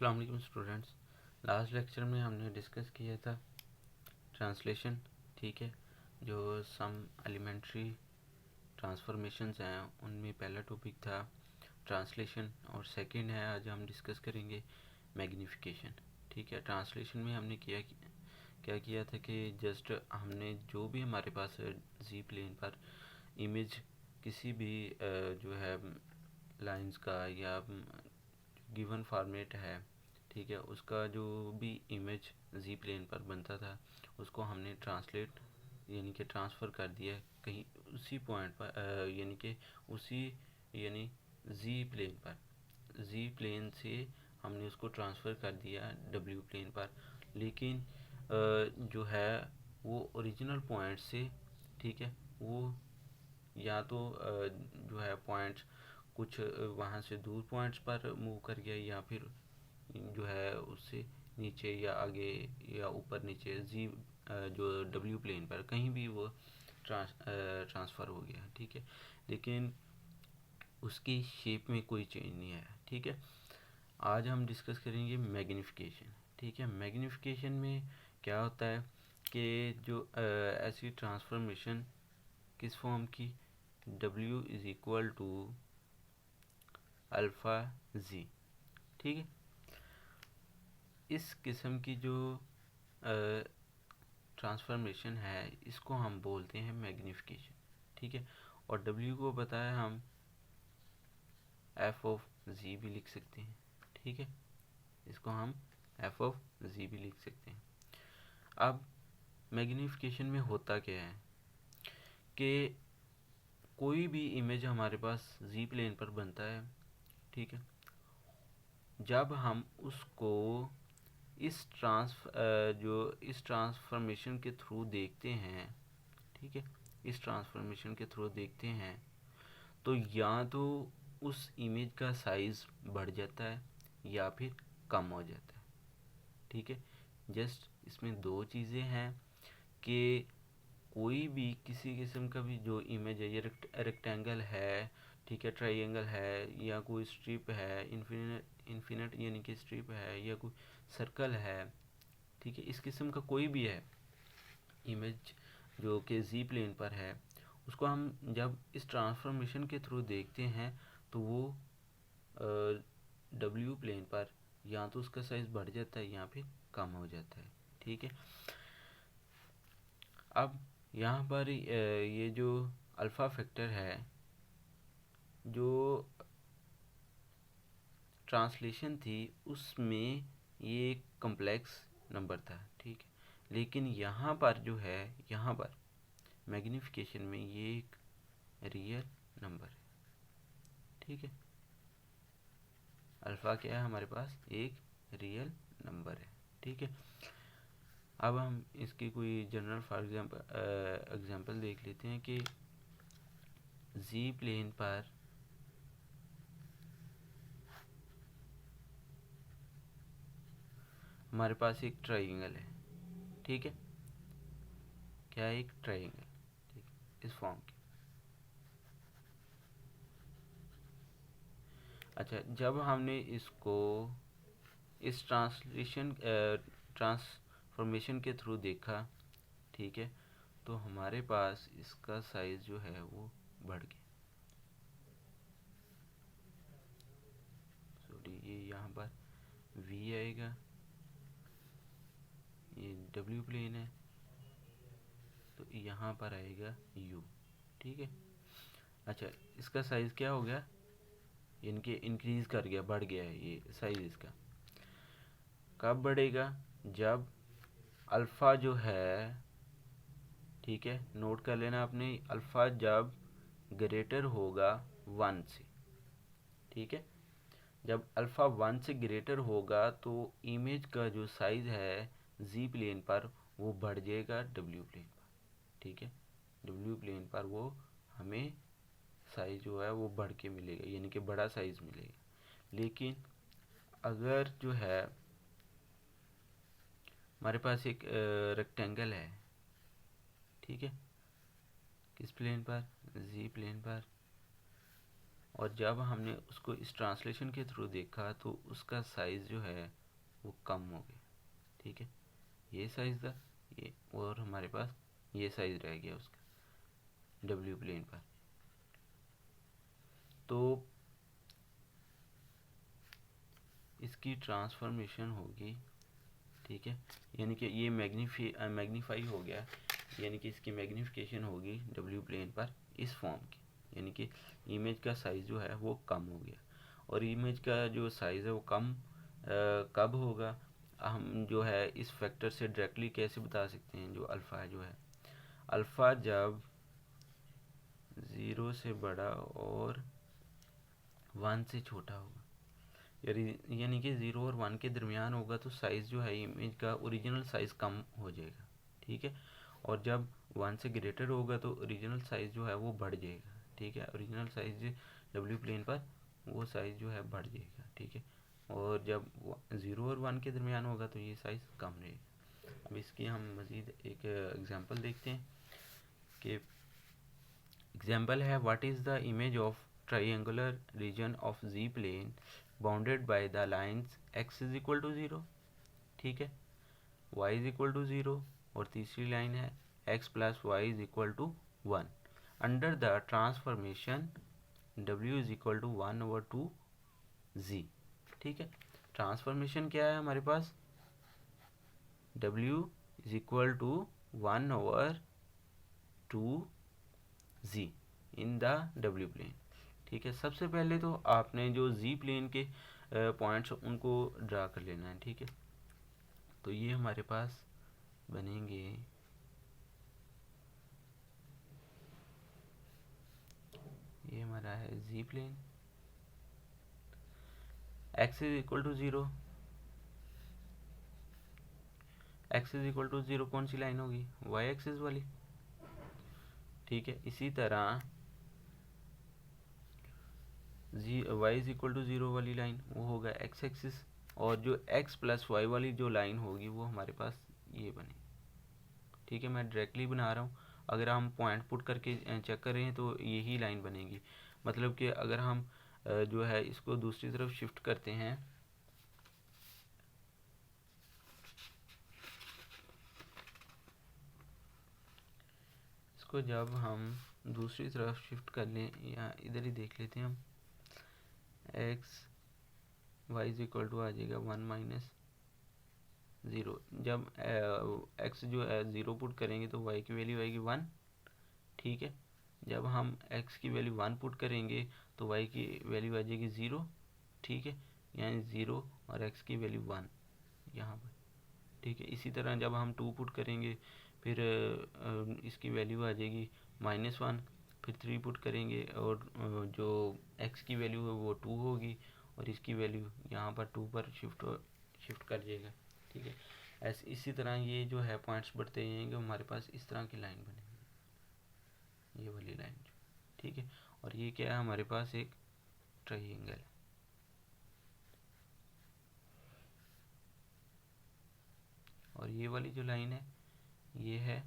अस्सलाम वालेकुम students. Last lecture में हमने डिस्कस किया था ट्रांसलेशन, ठीक है। जो सम एलिमेंट्री ट्रांसफॉर्मेशंस हैं उनमें पहला टॉपिक था ट्रांसलेशन और सेकंड है आज हम डिस्कस करेंगे मैग्नीफिकेशन, ठीक है। ट्रांसलेशन में हमने क्या किया था कि जस्ट हमने जो भी हमारे पास जी प्लेन पर इमेज किसी भी जो है लाइंस का या गिवन फॉर्मेट है, ठीक है, उसका जो भी इमेज जी प्लेन पर बनता था उसको हमने ट्रांसलेट यानी कि ट्रांसफ़र कर दिया कहीं उसी पॉइंट पर, यानी कि उसी यानी जी प्लेन से हमने उसको ट्रांसफ़र कर दिया डब्ल्यू प्लेन पर। लेकिन जो है वो ओरिजिनल पॉइंट से, ठीक है, वो या तो जो है पॉइंट्स कुछ वहाँ से दूर पॉइंट्स पर मूव कर गया या फिर जो है उससे नीचे या आगे या ऊपर नीचे जो डब्ल्यू प्लेन पर कहीं भी वो ट्रांसफ़र हो गया, ठीक है। लेकिन उसकी शेप में कोई चेंज नहीं आया, ठीक है। आज हम डिस्कस करेंगे मैग्नीफिकेशन, ठीक है। मैग्नीफिकेशन में क्या होता है कि जो ऐसी ट्रांसफॉर्मेशन किस फॉर्म की, W is equal to alpha z, ठीक है। इस किस्म की जो ट्रांसफॉर्मेशन है इसको हम बोलते हैं मैग्नीफिकेशन, ठीक है। और W को बताया हम एफ ऑफ जी भी लिख सकते हैं, ठीक है। इसको हम एफ ऑफ जी भी लिख सकते हैं। अब मैग्नीफिकेशन में होता क्या है कि कोई भी इमेज हमारे पास जी प्लेन पर बनता है, ठीक है। जब हम उसको इस ट्रांसफॉर्मेशन के थ्रू देखते हैं, ठीक है, इस ट्रांसफॉर्मेशन के थ्रू देखते हैं तो या तो उस इमेज का साइज़ बढ़ जाता है या फिर कम हो जाता है, ठीक है। जस्ट इसमें दो चीज़ें हैं कि कोई भी किसी किस्म का भी जो इमेज है, ये रेक्टेंगल है, ठीक है, ट्राइंगल है, या कोई स्ट्रिप है, इन्फिनिट यानी कि स्ट्रिप है, या कोई सर्कल है, ठीक है, इस किस्म का कोई भी है इमेज जो कि जी प्लेन पर है, उसको हम जब इस ट्रांसफॉर्मेशन के थ्रू देखते हैं तो वो डब्ल्यू प्लेन पर या तो उसका साइज़ बढ़ जाता है या फिर कम हो जाता है, ठीक है। अब यहाँ पर ये जो अल्फ़ा फैक्टर है, जो ट्रांसलेशन थी उसमें ये एक कम्प्लेक्स नंबर था, ठीक है। लेकिन यहाँ पर जो है, यहाँ पर मैग्नीफिकेशन में ये एक रियल नंबर है, ठीक है। अल्फ़ा क्या है हमारे पास, एक रियल नंबर है, ठीक है। अब हम इसकी कोई जनरल फॉर एग्जांपल देख लेते हैं कि जी प्लेन पर हमारे पास एक ट्राइंगल है, ठीक है। क्या है, एक ट्राइंगल, ठीक है, इस फॉर्म की। अच्छा, जब हमने इसको इस ट्रांसफॉर्मेशन के थ्रू देखा, ठीक है, तो हमारे पास इसका साइज जो है वो बढ़ गया। सॉरी, ये यहाँ पर V आएगा, ये W प्लेन है, तो यहाँ पर आएगा U, ठीक है। अच्छा, इसका साइज़ क्या हो गया, यानी कि इंक्रीज़ कर गया, बढ़ गया है ये साइज़ इसका। कब बढ़ेगा, जब अल्फ़ा जो है, ठीक है, नोट कर लेना आपने, अल्फ़ा जब ग्रेटर होगा 1 से, ठीक है। जब अल्फ़ा 1 से ग्रेटर होगा तो इमेज का जो साइज़ है जी प्लेन पर वो बढ़ जाएगा डब्ल्यू प्लेन पर, ठीक है। डब्ल्यू प्लेन पर वो हमें साइज़ जो है वो बढ़ के मिलेगा, यानी कि बड़ा साइज़ मिलेगा। लेकिन अगर जो है हमारे पास एक रेक्टेंगल है, ठीक है, किस प्लेन पर, जी प्लेन पर, और जब हमने उसको इस ट्रांसलेशन के थ्रू देखा तो उसका साइज़ जो है वो कम हो गया। ठीक है, ये साइज़ था ये, और हमारे पास ये साइज़ रह गया उसका डब्ल्यू प्लेन पर। तो इसकी ट्रांसफॉर्मेशन होगी, ठीक है, यानी कि ये मैग्नीफाई हो गया, यानी कि इसकी मैग्नीफिकेशन होगी डब्ल्यू प्लेन पर इस फॉर्म की, यानी कि इमेज का साइज़ जो है वो कम हो गया। और इमेज का जो साइज़ है वो कम कब होगा, हम जो है इस फैक्टर से डायरेक्टली कैसे बता सकते हैं। जो अल्फ़ा जो है, अल्फ़ा जब 0 से बड़ा और 1 से छोटा होगा, यानी कि 0 और 1 के दरमियान होगा, तो साइज़ जो है इमेज का ओरिजिनल साइज़ कम हो जाएगा। ठीक है, और जब 1 से ग्रेटर होगा तो ओरिजिनल साइज़ जो है वो बढ़ जाएगा। ठीक है, ओरिजिनल साइज़ डब्ल्यू प्लेन पर वो साइज़ जो है बढ़ जाएगा। ठीक है, और जब 0 और 1 के दरमियान होगा तो ये साइज़ कम रहेगा। अब इसकी हम मज़ीद एक एग्जांपल देखते हैं कि एग्जांपल है, what is the image of triangular region of z plane bounded by the lines x is equal to 0। ठीक है, y इज इक्वल टू 0, और तीसरी लाइन है x plus y is equal to 1 under the transformation w is equal to 1/2z। ठीक है, transformation क्या है हमारे पास, w is equal to 1/2z in the w plane. ठीक है, सबसे पहले तो आपने जो जी प्लेन के पॉइंट्स उनको ड्रा कर लेना है। ठीक है, तो ये हमारे पास बनेंगे, ये हमारा है z plane, x is equal to 0, x is equal to 0 कौन सी लाइन होगी, y एक्सिस वाली। ठीक है, इसी तरह y इज इक्वल टू 0 वाली लाइन वो होगा x एक्सिस, और जो x प्लस वाई वाली जो लाइन होगी वो हमारे पास ये बने। ठीक है, मैं डायरेक्टली बना रहा हूँ, अगर हम पॉइंट पुट करके चेक करें तो यही लाइन बनेगी। मतलब कि अगर हम जो है इसको दूसरी तरफ शिफ्ट करते हैं, इसको जब हम दूसरी तरफ शिफ्ट कर लें, या इधर ही देख लेते हैं हम, x y is equal to आ जाएगा 1 माइनस 0। जब x जो है 0 पुट करेंगे तो y की वैल्यू आएगी 1। ठीक है, जब हम x की वैल्यू 1 पुट करेंगे तो y की वैल्यू आ जाएगी 0। ठीक है, यानी 0 और x की वैल्यू 1 यहाँ पर। ठीक है, इसी तरह जब हम 2 पुट करेंगे फिर इसकी वैल्यू आ जाएगी -1, फिर 3 पुट करेंगे और जो x की वैल्यू है वो 2 होगी, और इसकी वैल्यू यहाँ पर 2 पर शिफ्ट कर जाएगा। ठीक है, ऐसे इसी तरह ये जो है पॉइंट्स बढ़ते जाएंगे, हमारे पास इस तरह की लाइन बनेगी, ये वाली लाइन। ठीक है, और ये क्या है, हमारे पास एक ट्रायंगल है। और ये वाली जो लाइन है ये है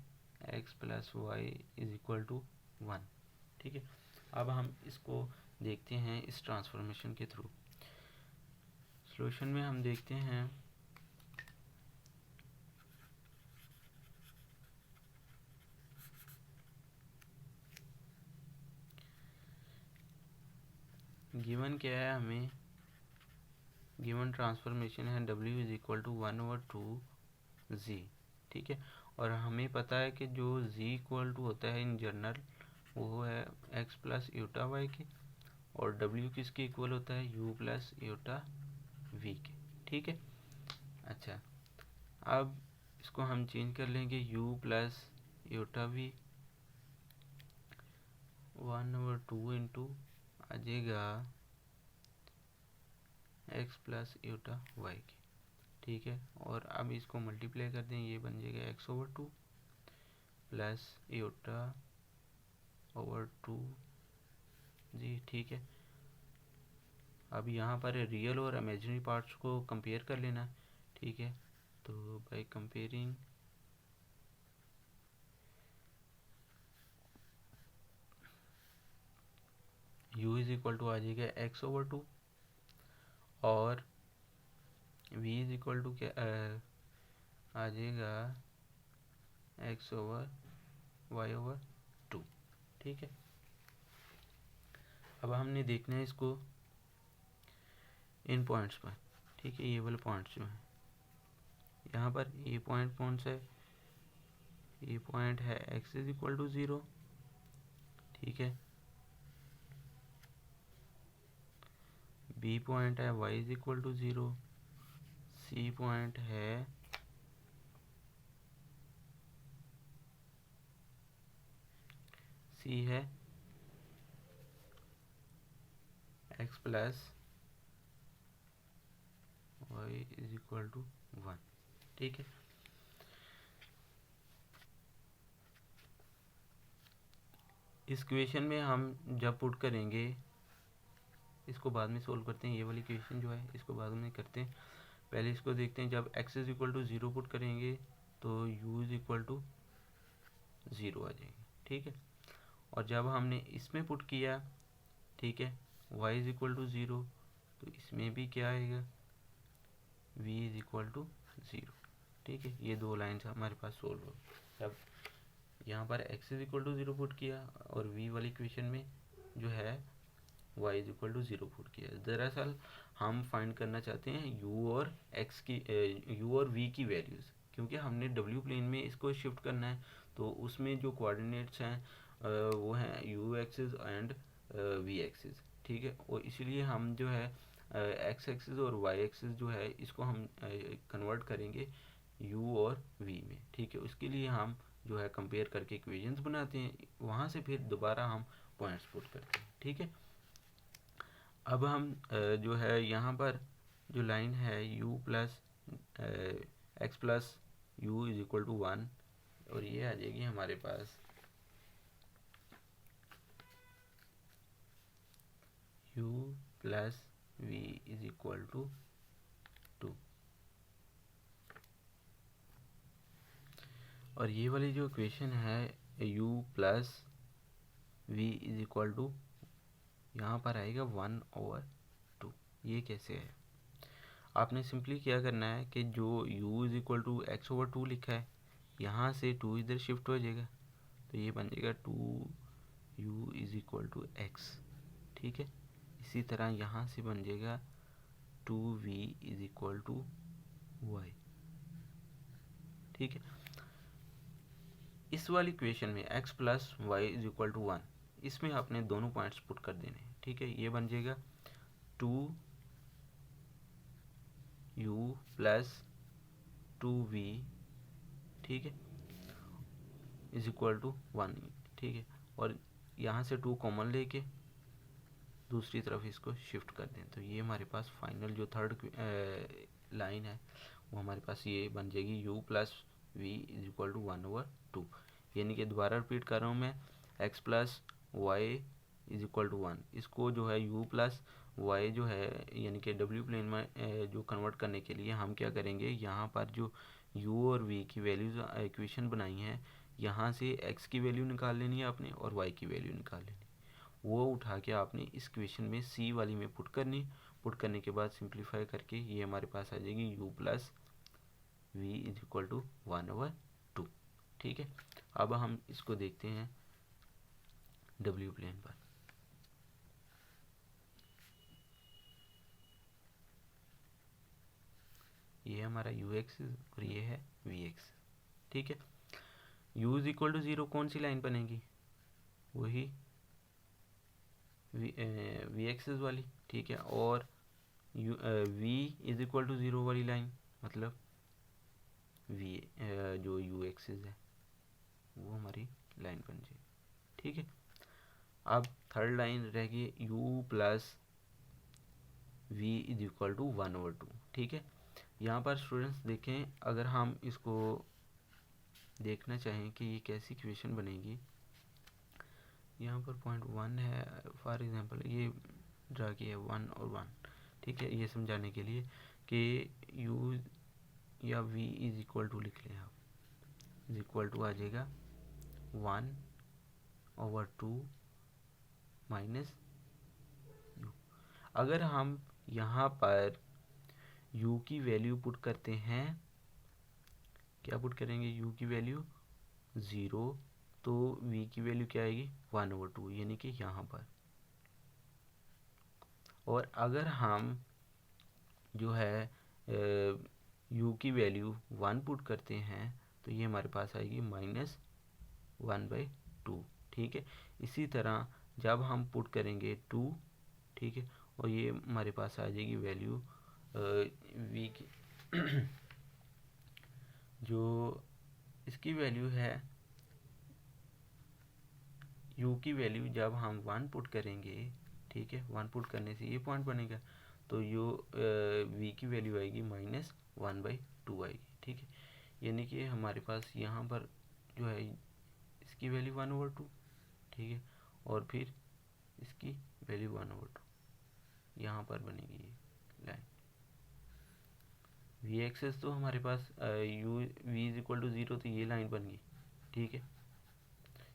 x plus y is equal to 1। ठीक है, अब हम इसको देखते हैं इस ट्रांसफॉर्मेशन के थ्रू। सॉल्यूशन में हम देखते हैं गिवन क्या है, हमें गिवन ट्रांसफॉर्मेशन है w is equal to 1/2z। ठीक है, और हमें पता है कि जो z इक्वल टू होता है इन जनरल वो है x प्लस यूटा वाई के, और w किसके इक्वल होता है, u प्लस यूटा v के। ठीक है, अच्छा, अब इसको हम चेंज कर लेंगे, u plus iota v 1/2 into आ जाएगा x प्लस यूटा वाई की। ठीक है, और अब इसको मल्टीप्लाई कर दें, ये बन जाएगा x/2 प्लस यूटा ओवर 2 जी। ठीक है, अब यहाँ पर रियल और इमेजिनरी पार्ट्स को कंपेयर कर लेना। ठीक है, तो by comparing u is equal to आ जाएगा x/2 और v इज इक्वल टू क्या आ जाएगा x/y/2। ठीक है, अब हमने देखना है इसको इन पॉइंट्स पर। ठीक है, ये वाले पॉइंट्स जो हैं यहाँ पर, ये पॉइंट कौन सा है, ये पॉइंट है x इज इक्वल टू 0। ठीक है, बी पॉइंट है y is equal to 0, C point है सी है x plus y is equal to 1। ठीक है, इस इक्वेशन में हम जब पुट करेंगे, इसको बाद में सोल्व करते हैं, ये वाली इक्वेशन जो है इसको बाद में करते हैं, पहले इसको देखते हैं। जब x is equal to 0 put करेंगे तो u इज इक्वल टू 0 आ जाएंगे। ठीक है, और जब हमने इसमें पुट किया, ठीक है, y इज इक्वल टू 0, तो इसमें भी क्या आएगा, v इज इक्वल टू 0। ठीक है, ये दो लाइन्स हमारे पास सोल्व हो। जब यहाँ पर x is equal to 0 put किया और v वाली इक्वेशन में जो है y is equal to 0 put किया। दरअसल हम फाइंड करना चाहते हैं u और x की u और v की वैल्यूज़, क्योंकि हमने w प्लेन में इसको शिफ्ट करना है, तो उसमें जो कोऑर्डिनेट्स हैं वो हैं u axis and v axis. ठीक है, और इसीलिए हम जो है x एक्सिस और y एक्सिस जो है इसको हम कन्वर्ट करेंगे u और v में। ठीक है, उसके लिए हम जो है कंपेयर करके इक्वेशंस बनाते हैं, वहाँ से फिर दोबारा हम पॉइंट्स पुट करते हैं। ठीक है, अब हम जो है यहाँ पर जो लाइन है u plus x plus u is equal to 1, और ये आ जाएगी हमारे पास u plus v is equal to 2। और ये वाली जो इक्वेशन है u plus v is equal to यहाँ पर आएगा 1/2। ये कैसे है, आपने सिंपली क्या करना है कि जो u is equal to x/2 लिखा है, यहाँ से 2 इधर शिफ्ट हो जाएगा, तो ये बन जाएगा 2u is equal to x। ठीक है, इसी तरह यहाँ से बन जाएगा 2v is equal to y। ठीक है, इस वाली इक्वेशन में x plus y is equal to 1, इसमें आपने दोनों पॉइंट्स पुट कर देने हैं। ठीक है, ये बन जाएगा 2u प्लस 2v, ठीक है, इज इक्वल टू 1। ठीक है, और यहाँ से 2 कॉमन लेके दूसरी तरफ इसको शिफ्ट कर दें, तो ये हमारे पास फाइनल जो थर्ड लाइन है वो हमारे पास ये बन जाएगी u plus v is equal to 1/2। यानी कि दोबारा रिपीट कर रहा हूँ मैं, x plus y is equal to 1, इसको जो है u प्लस वाई जो है यानी कि w प्लेन में जो कन्वर्ट करने के लिए हम क्या करेंगे, यहाँ पर जो u और v की वैल्यूज इक्वेशन बनाई हैं, यहाँ से x की वैल्यू निकाल लेनी है आपने और y की वैल्यू निकाल लेनी, वो उठा के आपने इस इक्वेशन में सी वाली में पुट करनी। पुट करने के बाद सिंप्लीफाई करके ये हमारे पास आ जाएगी u plus v is equal to 1/2। ठीक है, अब हम इसको देखते हैं w प्लेन पर। ये हमारा u एक्सिस और ये है v एक्सिस। ठीक है, u इज इक्वल टू 0 कौन सी लाइन बनेगी, वही v एक्सिस वाली। ठीक है, और v इज इक्वल टू 0 वाली लाइन मतलब v जो u एक्सिस है वो हमारी लाइन बन जाएगी। ठीक है, अब थर्ड लाइन रह गई u plus v is equal to 1/2। ठीक है, यहाँ पर स्टूडेंट्स देखें, अगर हम इसको देखना चाहें कि ये कैसी इक्वेशन बनेगी, यहाँ पर पॉइंट 1 है फॉर एग्जांपल, ये ड्रा किया 1 और 1। ठीक है, ये समझाने के लिए कि u या v इज इक्वल टू लिख लें आप, इज इक्वल टू आ जाएगा 1/2 माइनस अगर हम यहाँ पर u की वैल्यू पुट करते हैं, क्या पुट करेंगे, u की वैल्यू 0, तो v की वैल्यू क्या आएगी 1/2, यानी कि यहाँ पर। और अगर हम जो है u की वैल्यू 1 पुट करते हैं तो ये हमारे पास आएगी -1/2। ठीक है, इसी तरह जब हम पुट करेंगे 2, ठीक है, और ये हमारे पास आ जाएगी वैल्यू v की जो इसकी वैल्यू है, u की वैल्यू जब हम 1 पुट करेंगे, ठीक है, 1 पुट करने से ये पॉइंट बनेगा, तो v की वैल्यू आएगी -1/2 आएगी। ठीक है, यानी कि हमारे पास यहाँ पर जो है इसकी वैल्यू 1/2, ठीक है, और फिर इसकी वैल्यू 1/2 यहाँ पर बनेगी ये लाइन। v एक्सेस तो हमारे पास v = 0, तो ये लाइन बन गई। ठीक है,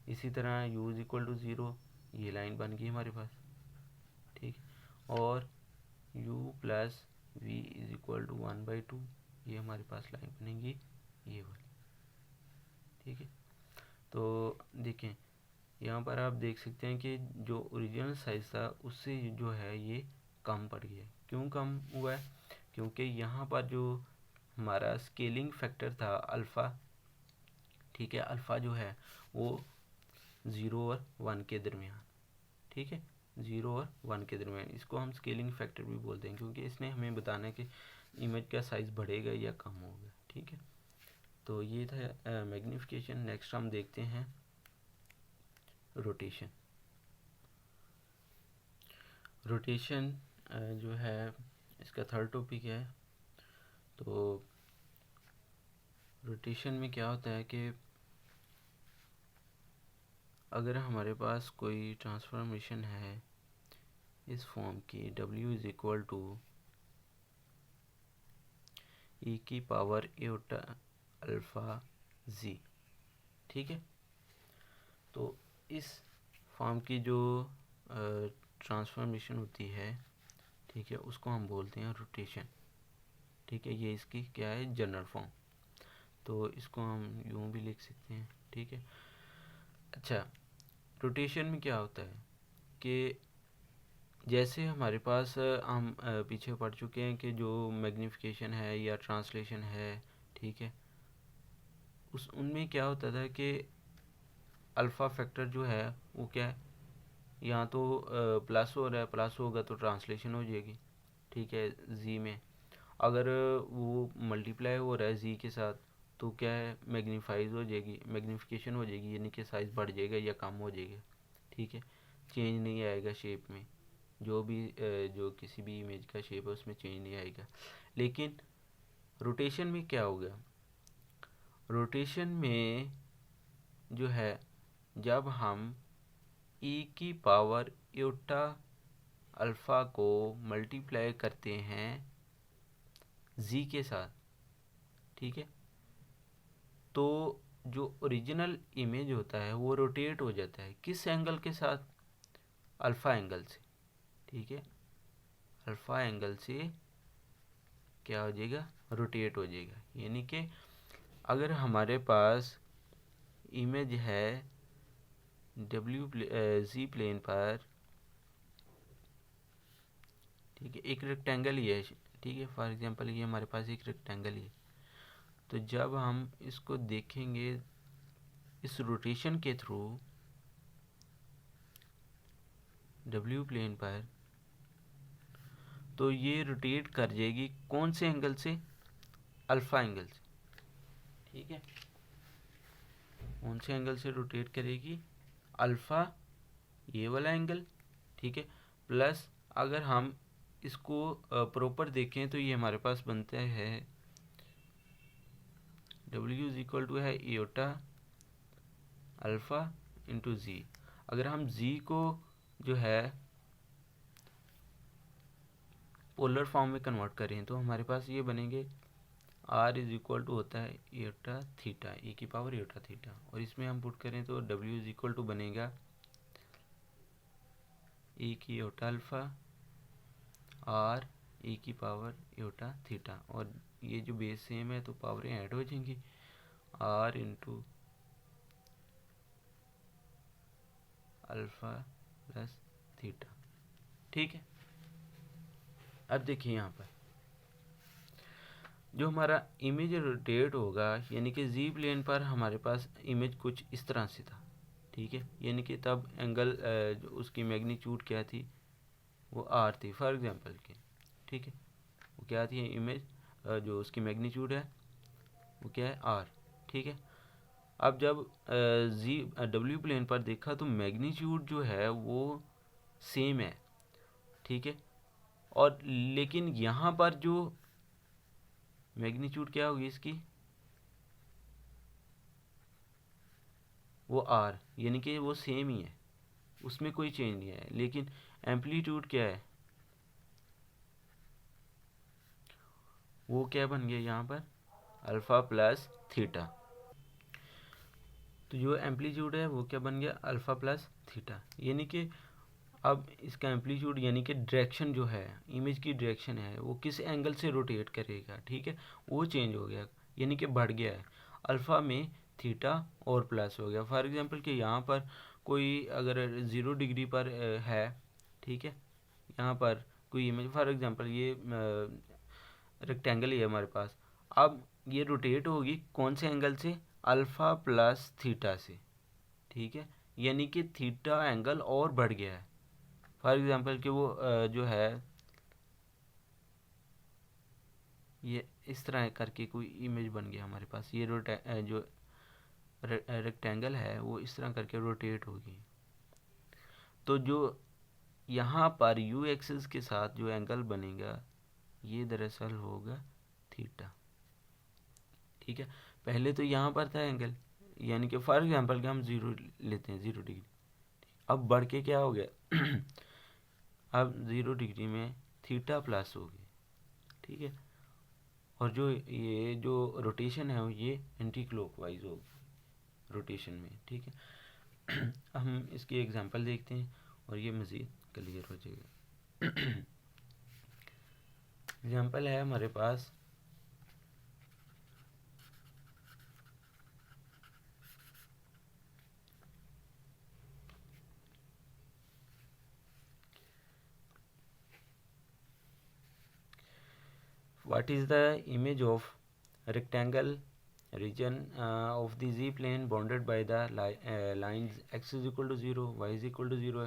इसी तरह u = 0, ये लाइन बन गई हमारे पास। ठीक, और u + v = 1/2, ये हमारे पास लाइन बनेगी ये वाली। ठीक है, तो देखें यहाँ पर आप देख सकते हैं कि जो ओरिजिनल साइज़ था उससे जो है ये कम पड़ गया। क्यों कम हुआ है? क्योंकि यहाँ पर जो हमारा स्केलिंग फैक्टर था अल्फ़ा, ठीक है, अल्फ़ा जो है वो 0 और 1 के दरमियान, ठीक है, 0 और 1 के दरमियान, इसको हम स्केलिंग फैक्टर भी बोलते हैं, क्योंकि इसने हमें बताना है कि इमेज का साइज़ बढ़ेगा या कम होगा। ठीक है, तो ये था मैग्नीफिकेशन। नेक्स्ट हम देखते हैं रोटेशन। रोटेशन जो है इसका थर्ड टॉपिक है। तो रोटेशन में क्या होता है कि अगर हमारे पास कोई ट्रांसफॉर्मेशन है इस फॉर्म की, w = e⁻∠α(z), ठीक है, तो इस फॉर्म की जो ट्रांसफॉर्मेशन होती है, ठीक है, उसको हम बोलते हैं रोटेशन। ठीक है, ये इसकी क्या है, जनरल फॉर्म, तो इसको हम यूँ भी लिख सकते हैं। ठीक है, अच्छा, रोटेशन में क्या होता है कि जैसे हमारे पास हम पीछे पढ़ चुके हैं कि जो मैग्नीफिकेशन है या ट्रांसलेशन है, ठीक है, उनमें क्या होता था कि अल्फ़ा फैक्टर जो है वो क्या है, यहाँ तो प्लस हो रहा है, प्लस होगा तो ट्रांसलेशन हो जाएगी। ठीक है, जी में अगर वो मल्टीप्लाई हो रहा है जी के साथ तो क्या है, मैग्नीफाइज हो जाएगी, मैग्नीफिकेशन हो जाएगी, यानी कि साइज़ बढ़ जाएगा या कम हो जाएगा। ठीक है, चेंज नहीं आएगा शेप में, जो भी जो किसी भी इमेज का शेप है उसमें चेंज नहीं आएगा। लेकिन रोटेशन में क्या होगा, रोटेशन में जो है जब हम e⁻∠α को मल्टीप्लाई करते हैं z के साथ, ठीक है, तो जो ओरिजिनल इमेज होता है वो रोटेट हो जाता है। किस एंगल के साथ, अल्फ़ा एंगल से। ठीक है, अल्फ़ा एंगल से क्या हो जाएगा, रोटेट हो जाएगा। यानी कि अगर हमारे पास इमेज है जी प्लेन पर, ठीक है, एक रेक्टेंगल ही है, ठीक है, फॉर एग्जांपल ये हमारे पास एक रेक्टेंगल ही है, तो जब हम इसको देखेंगे इस रोटेशन के थ्रू डब्ल्यू प्लेन पर, तो ये रोटेट कर जाएगी कौन से एंगल से, अल्फ़ा एंगल से। ठीक है, कौन से एंगल से रोटेट करेगी, अल्फ़ा, ये वाला एंगल। ठीक है, प्लस अगर हम इसको प्रॉपर देखें तो ये हमारे पास बनता है w = है e⁻∠α × z। अगर हम z को जो है पोलर फॉर्म में कन्वर्ट करें तो हमारे पास ये बनेंगे r = होता है e⁻θ, e⁻θ, और इसमें हम पुट करें तो w = बनेगा e⁻∠α आर ई की पावर योटा थीटा, और ये जो बेस सेम है तो पावरें ऐड हो जाएंगी, r into alpha plus theta. ठीक है, अब देखिए यहाँ पर जो हमारा इमेज रोटेट होगा, यानी कि जी प्लेन पर हमारे पास इमेज कुछ इस तरह से था। ठीक है, यानी कि तब एंगल उसकी मैग्नीट्यूड क्या थी, वो आर थी फॉर एग्जांपल की। ठीक है, वो क्या थी इमेज, जो उसकी मैग्नीट्यूड है वो क्या है, आर। ठीक है, अब जब जी डब्ल्यू प्लेन पर देखा तो मैग्नीट्यूड जो है वो सेम है। ठीक है, और लेकिन यहाँ पर जो मैग्नीट्यूड क्या होगी इसकी, वो आर, यानी कि वो सेम ही है, उसमें कोई चेंज नहीं है। लेकिन एम्पलीट्यूड क्या है, वो क्या बन गया यहाँ पर, अल्फ़ा प्लस थीटा। तो जो एम्पलीट्यूड है वो क्या बन गया, अल्फ़ा प्लस थीटा। यानी कि अब इसका एम्पलीट्यूड यानी कि डायरेक्शन जो है, इमेज की डायरेक्शन है, वो किस एंगल से रोटेट करेगा। ठीक है, वो चेंज हो गया, यानी कि बढ़ गया है। अल्फ़ा में थीटा और प्लस हो गया। फॉर एग्जांपल कि यहाँ पर कोई अगर 0 डिग्री पर है, ठीक है, यहाँ पर कोई इमेज, फॉर एग्जांपल ये रेक्टेंगल ही है हमारे पास। अब ये रोटेट होगी कौन से एंगल से, अल्फ़ा प्लस थीटा से। ठीक है, यानी कि थीटा एंगल और बढ़ गया है। फॉर एग्जांपल कि वो जो है ये इस तरह करके कोई इमेज बन गया हमारे पास, ये जो रेक्टेंगल है वो इस तरह करके रोटेट होगी। तो जो यहाँ पर यू एक्सिस के साथ जो एंगल बनेगा ये दरअसल होगा थीटा। ठीक है, पहले तो यहाँ पर था एंगल, यानी कि फॉर एग्जांपल कि हम 0 लेते हैं, 0 डिग्री। अब बढ़ के क्या हो गया अब 0 डिग्री में थीटा प्लस हो गई। ठीक है, और जो ये जो रोटेशन है ये एंटी क्लॉकवाइज होगी रोटेशन में। ठीक है हम इसकी एग्जांपल देखते हैं और ये मज़ीद क्लियर हो जाएगा। एग्जांपल है हमारे पास, what is the image of rectangle region of the z plane bounded by the lines x is equal to 0, y is equal to 0,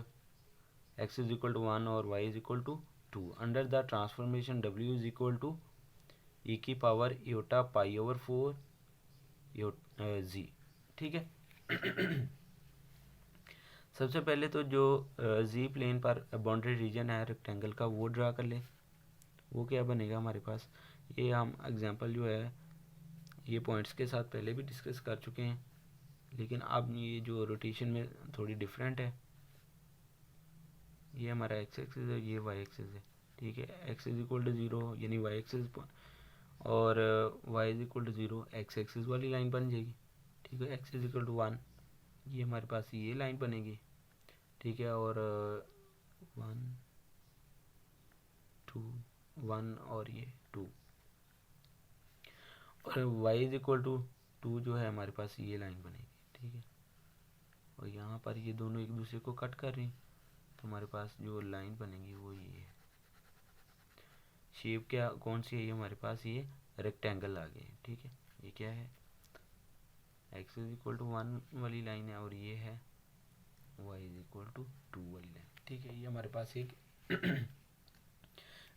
x is equal to 1 और y is equal to 2 under the transformation w is equal to e की power iota pi over 4 z। ठीक है सबसे पहले तो जो z plane पर boundary region है रेक्टेंगल का वो ड्रा कर ले। वो क्या बनेगा हमारे पास, ये हम एग्जांपल जो है ये पॉइंट्स के साथ पहले भी डिस्कस कर चुके हैं, लेकिन अब ये जो रोटेशन में थोड़ी डिफरेंट है। ये हमारा एक्स एक्सिस है, ये वाई एक्सिस है। ठीक है, एक्स इज इक्वल टू 0 यानी वाई एक्सिस, और y is equal to 0 x axis वाली लाइन बन जाएगी। ठीक है, एक्स इज इक्वल टू 1 ये हमारे पास ये लाइन बनेगी। ठीक है, और 1 2 1 और ये 2, और y इज इक्वल टू 2 जो है हमारे पास ये लाइन बनेगी। ठीक है, और यहाँ पर ये दोनों एक दूसरे को कट कर रही हैं, तो हमारे पास जो लाइन बनेगी वो ये है। शेप क्या कौन सी है, ये हमारे पास ये रेक्टेंगल आ गए। ठीक है, ये क्या है, x इज इक्वल टू 1 वाली लाइन है, और ये है y इज इक्वल टू 2 वाली लाइन। ठीक है, ये हमारे पास एक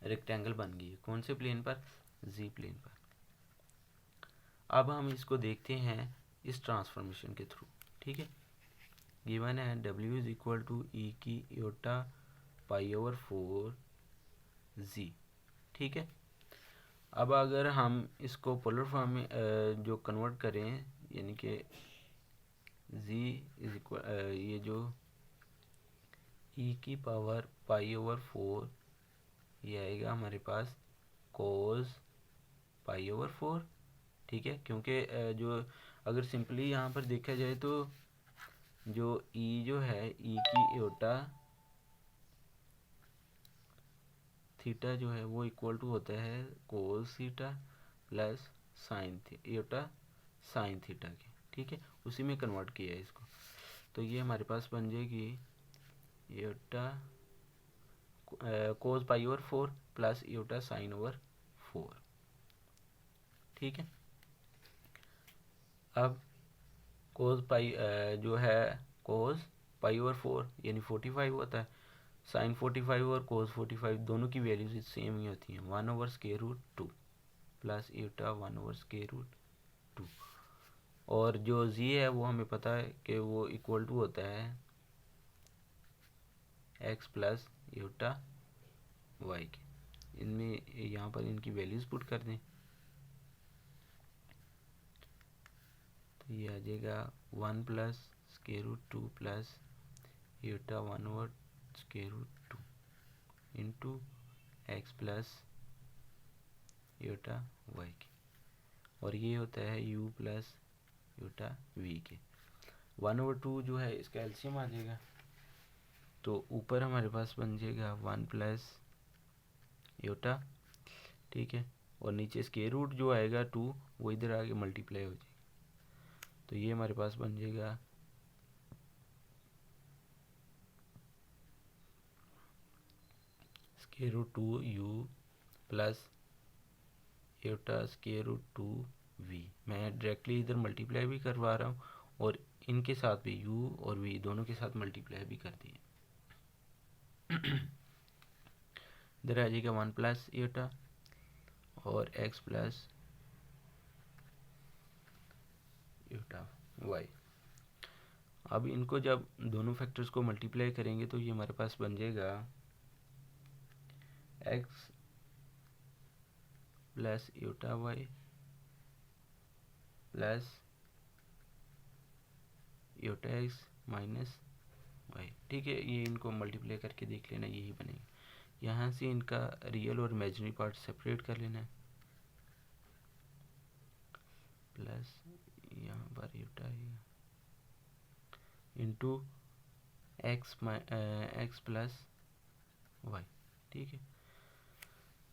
रेक्टेंगल बन गई है कौन से प्लेन पर, जी प्लेन पर। अब हम इसको देखते हैं इस ट्रांसफॉर्मेशन के थ्रू। ठीक है, गिवन है w इज इक्वल टू ई की योटा पाई ओवर 4 जी। ठीक है, अब अगर हम इसको पोलर फॉर्म में जो कन्वर्ट करें, यानी कि z इज इक्वल ये जो e की पावर पाई ओवर 4 ये आएगा हमारे पास कोस पाई ओवर 4। ठीक है, क्योंकि जो अगर सिंपली यहाँ पर देखा जाए तो जो e जो है e की योटा थीटा जो है वो इक्वल टू होता है cos theta plus sine theta sine theta के, ठीक है, उसी में कन्वर्ट किया है इसको। तो ये हमारे पास बन जाएगी एटा कोस पाई over 4 plus iota sine over 4, ठीक है। अब कोस पाई जो है कोस पाई ओवर 4 यानी 45 होता है, साइन 45 और कोस 45 दोनों की वैल्यूज सेम ही होती हैं, 1 over square root 2 plus eta 1 over square root 2। और जो जी है वो हमें पता है कि वो इक्वल टू होता है एक्स प्लस एटा वाई के। इनमें यहाँ पर इनकी वैल्यूज पुट कर दें तो ये आ जाएगा 1 plus square root 2 plus eta 1 over square root 2 into x plus eta y के, और ये होता है u प्लस एटा वी के। 1 ओवर 2 जो है इसका एलसीएम आ जाएगा, तो ऊपर हमारे पास बन जाएगा 1 प्लस एटा, ठीक है, और नीचे स्क्वायर रूट जो आएगा 2 वो इधर आके मल्टीप्लाई हो जाएगा, तो ये हमारे पास बन जाएगा square root 2 u plus iota square root 2 v। मैं डायरेक्टली इधर मल्टीप्लाई भी करवा रहा हूँ और इनके साथ भी u और v दोनों के साथ मल्टीप्लाई भी कर दिए। इधर आ जाएगा 1 प्लस एटा और x प्लस एटा वाई। अब इनको जब दोनों फैक्टर्स को मल्टीप्लाई करेंगे तो ये हमारे पास बन जाएगा x plus eta Y plus iota x minus y, ठीक है। ये इनको मल्टीप्लाई करके देख लेना, यही बनेगा। यहाँ से इनका रियल और इमेजिनरी पार्ट सेपरेट कर लेना है, प्लस यहाँ पर एटा है इंटू एक्स प्लस वाई, ठीक है।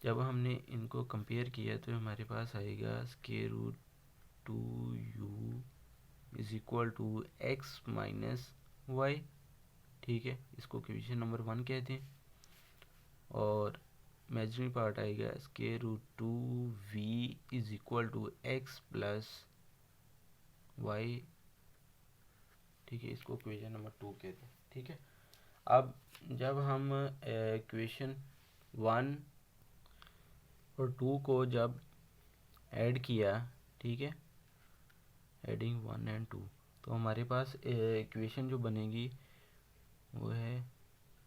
जब हमने इनको कंपेयर किया तो हमारे पास आएगा square root 2u is equal to x minus y, ठीक है, इसको इक्वेशन नंबर 1 कहते हैं। और इमेजिनरी पार्ट आएगा square root 2v is equal to x plus y, ठीक है, इसको इक्वेशन नंबर 2 कहते हैं, ठीक है। अब जब हम इक्वेशन 1 और 2 को जब ऐड किया, ठीक है, एडिंग 1 एंड 2, तो हमारे पास इक्वेशन जो बनेगी वो है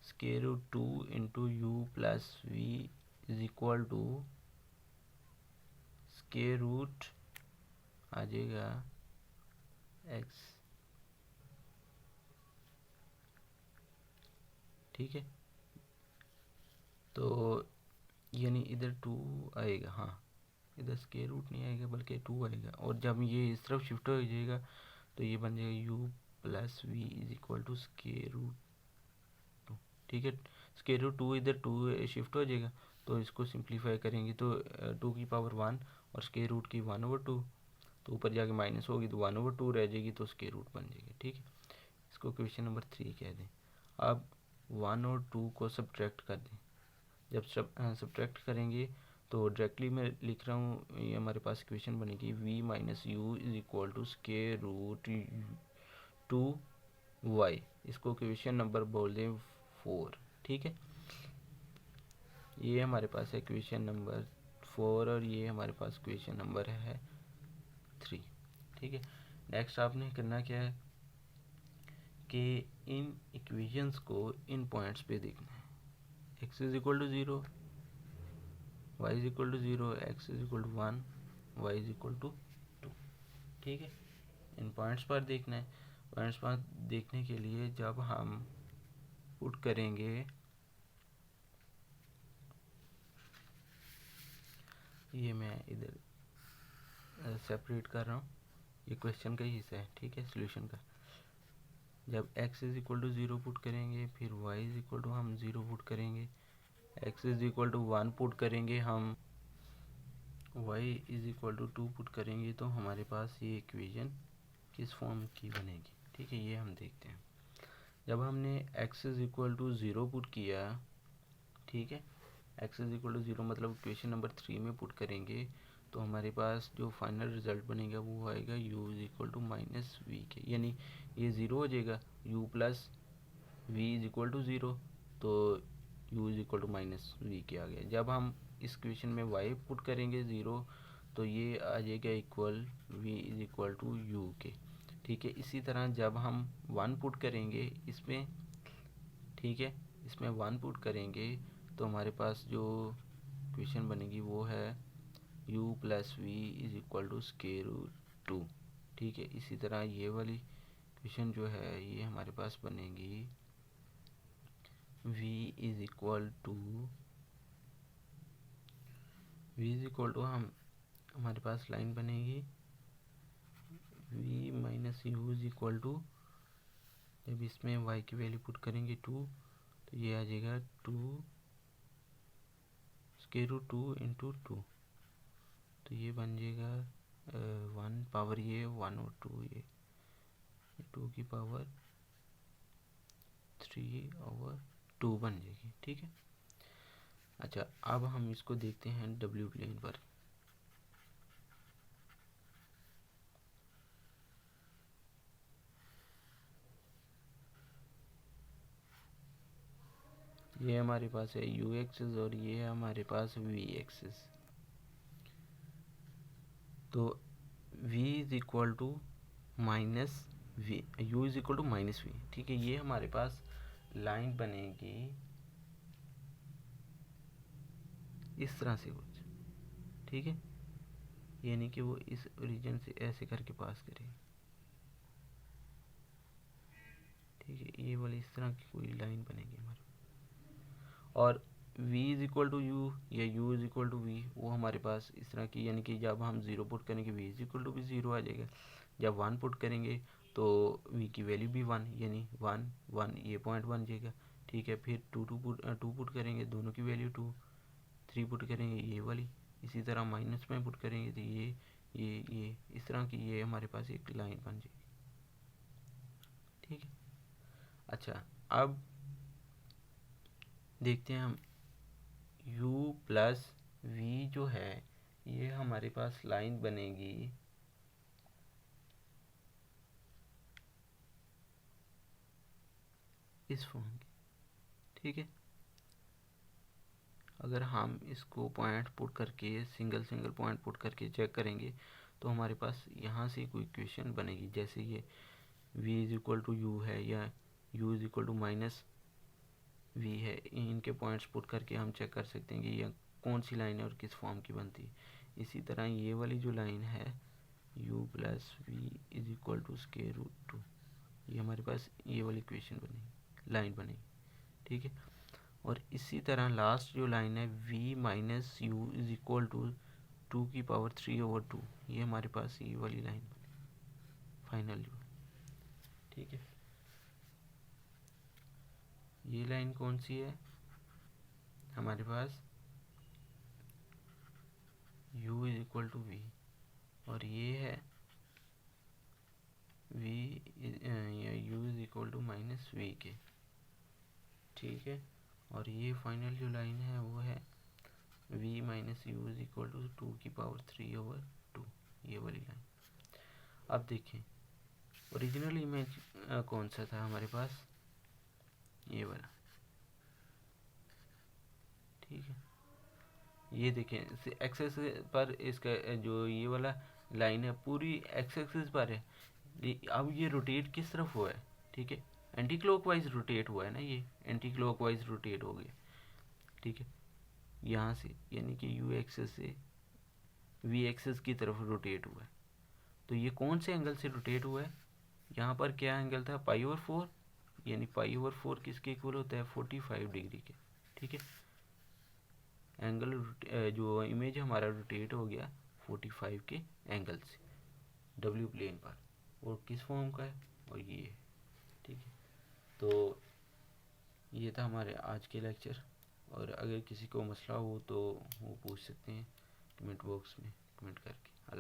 square root 2 into u plus v is equal to square root आ जाएगा एक्स, ठीक है। तो यानी इधर 2 आएगा, हाँ, इधर स्क्वायर रूट नहीं आएगा बल्कि 2 आएगा, और जब ये इस तरफ शिफ्ट हो जाएगा तो ये बन जाएगा u plus v is equal to square root 2, ठीक है। स्क्वायर रूट 2 इधर 2 शिफ्ट हो जाएगा, तो इसको सिंप्लीफाई करेंगे तो 2 की पावर 1 और स्क्वायर रूट की 1 ओवर 2, तो ऊपर जाके माइनस होगी तो 1 ओवर 2 रह जाएगी, तो स्क्वायर रूट बन जाएगा, ठीक है। इसको क्वेश्चन नंबर 3 कह दें। अब 1 और 2 को सब्ट्रैक्ट कर दें, जब सब्ट्रैक्ट करेंगे तो डायरेक्टली मैं लिख रहा हूँ, ये हमारे पास इक्वेशन बनेगी v minus u is equal to square root 2y, इसको इक्वेशन नंबर बोल दें 4, ठीक है। ये हमारे पास है इक्वेशन नंबर 4 और ये हमारे पास इक्वेशन नंबर है 3, ठीक है। नेक्स्ट आपने करना क्या है कि इन इक्वेशंस को इन पॉइंट्स पे देखना है, x is equal to 0, y is equal to 0, x is equal to 1, y is equal to 2, ठीक है। इन पॉइंट्स पर देखना है। पॉइंट्स पर देखने के लिए जब हम पुट करेंगे ये मैं इधर सेपरेट कर रहा हूँ, ये क्वेश्चन का ही हिस्सा है, ठीक है, सॉल्यूशन का। जब x is equal to 0 put करेंगे, फिर y इज इक्वल टू हम 0 पुट करेंगे, x is equal to 1 put करेंगे हम, y is equal to 2 put करेंगे, तो हमारे पास ये इक्वेशन किस फॉर्म की बनेगी। ठीक है, ये हम देखते हैं। जब हमने x is equal to 0 put किया, ठीक है, x इज इक्वल टू 0 मतलब इक्वेशन नंबर 3 में पुट करेंगे, तो हमारे पास जो फाइनल रिजल्ट बनेगा वो आएगा u is equal to minus v के, यानी ये 0 हो जाएगा, u plus v is equal to 0, तो u is equal to minus v के आ गया। जब हम इस क्वेश्चन में y पुट करेंगे 0, तो ये आ जाएगा equal v is equal to u के। ठीक है, इसी तरह जब हम 1 पुट करेंगे इसमें, ठीक है, इसमें 1 पुट करेंगे, तो हमारे पास जो क्वेश्चन बनेगी वो है u plus v is equal to square root 2। ठीक है, इसी तरह ये वाली क्वेश्चन जो है ये हमारे पास बनेगी v इज इक्वल टू हमारे पास लाइन बनेगी v minus u is equal to, जब इसमें y की वैल्यू पुट करेंगे 2, तो ये आ जाएगा 2 स्क्वायर रूट 2 इंटू 2, तो ये बन जाएगा 1 पावर ये 1 और 2, ये 2 की पावर 3 ओवर 2 बन जाएगी। ठीक है, अच्छा अब हम इसको देखते हैं डब्ल्यू प्लेन पर। ये हमारे पास है यू एक्सिस और ये है हमारे पास वी एक्सिस। तो v is equal to minus v, u is equal to minus v. ठीक है, ये हमारे पास लाइन बनेगी इस तरह से कुछ। ठीक है, यानी कि वो इस ओरिजिन से ऐसे करके पास करेगी। ठीक है, ये वाली इस तरह की कोई लाइन बनेगी हमारे, और v is equal to u या u is equal to v, वो हमारे पास इस तरह की, यानी कि जब हम 0 पुट करेंगे v इज इक्वल टू भी 0 आ जाएगा। जब 1 पुट करेंगे तो v की वैल्यू भी 1, यानी 1 1 ये पॉइंट बन जाएगा। ठीक है, फिर 2 पुट करेंगे, दोनों की वैल्यू 2, 3 पुट करेंगे ये वाली, इसी तरह माइनस में पुट करेंगे तो ये इस तरह की ये हमारे पास एक लाइन बन जाएगी। ठीक है, अच्छा अब देखते हैं हम u प्लस वी जो है ये हमारे पास लाइन बनेगी इस फॉर्म की। ठीक है, अगर हम इसको पॉइंट पुट करके सिंगल पॉइंट पुट करके चेक करेंगे तो हमारे पास यहाँ से कोई इक्वेशन बनेगी, जैसे ये v is equal to u है या u is equal to minus v है। इनके पॉइंट्स पुट करके हम चेक कर सकते हैं कि यह कौन सी लाइन है और किस फॉर्म की बनती है। इसी तरह ये वाली जो लाइन है u plus v is equal to square root 2, ये हमारे पास ये वाली इक्वेशन बनेगी, लाइन बनेगी। ठीक है, और इसी तरह लास्ट जो लाइन है v minus u is equal to 2 की पावर 3 ओवर 2, ये हमारे पास ये वाली लाइन बनेगी फाइनल जो। ठीक है, ये लाइन कौन सी है हमारे पास u is equal to v, और ये है v या u is equal to minus v के। ठीक है, और ये फाइनल जो लाइन है वो है v minus u is equal to 2 की पावर 3 ओवर 2, ये वाली लाइन। अब देखें ओरिजिनल इमेज कौन सा था हमारे पास, ये वाला। ठीक है, ये देखें एक्स एक्सिस पर इसका जो ये वाला लाइन है पूरी एक्स एक्सिस पर है, अब ये रोटेट किस तरफ हुआ है। ठीक है, एंटी क्लॉकवाइज रोटेट हुआ है ना, ये एंटी क्लॉकवाइज रोटेट हो गया। ठीक है, यहाँ से यानी कि यू एक्सिस से वी एक्सिस की तरफ रोटेट हुआ है। तो ये कौन से एंगल से रोटेट हुआ है, यहाँ पर क्या एंगल था π/4, यानी π/4 किसके इक्वल होता है 45 डिग्री के। ठीक है, एंगल जो इमेज हमारा रोटेट हो गया 45 के एंगल से डब्ल्यू प्लेन पर, और किस फॉर्म का है, और ये है। ठीक है, तो ये था हमारे आज के लेक्चर, और अगर किसी को मसला हो तो वो पूछ सकते हैं कमेंट बॉक्स में कमेंट करके।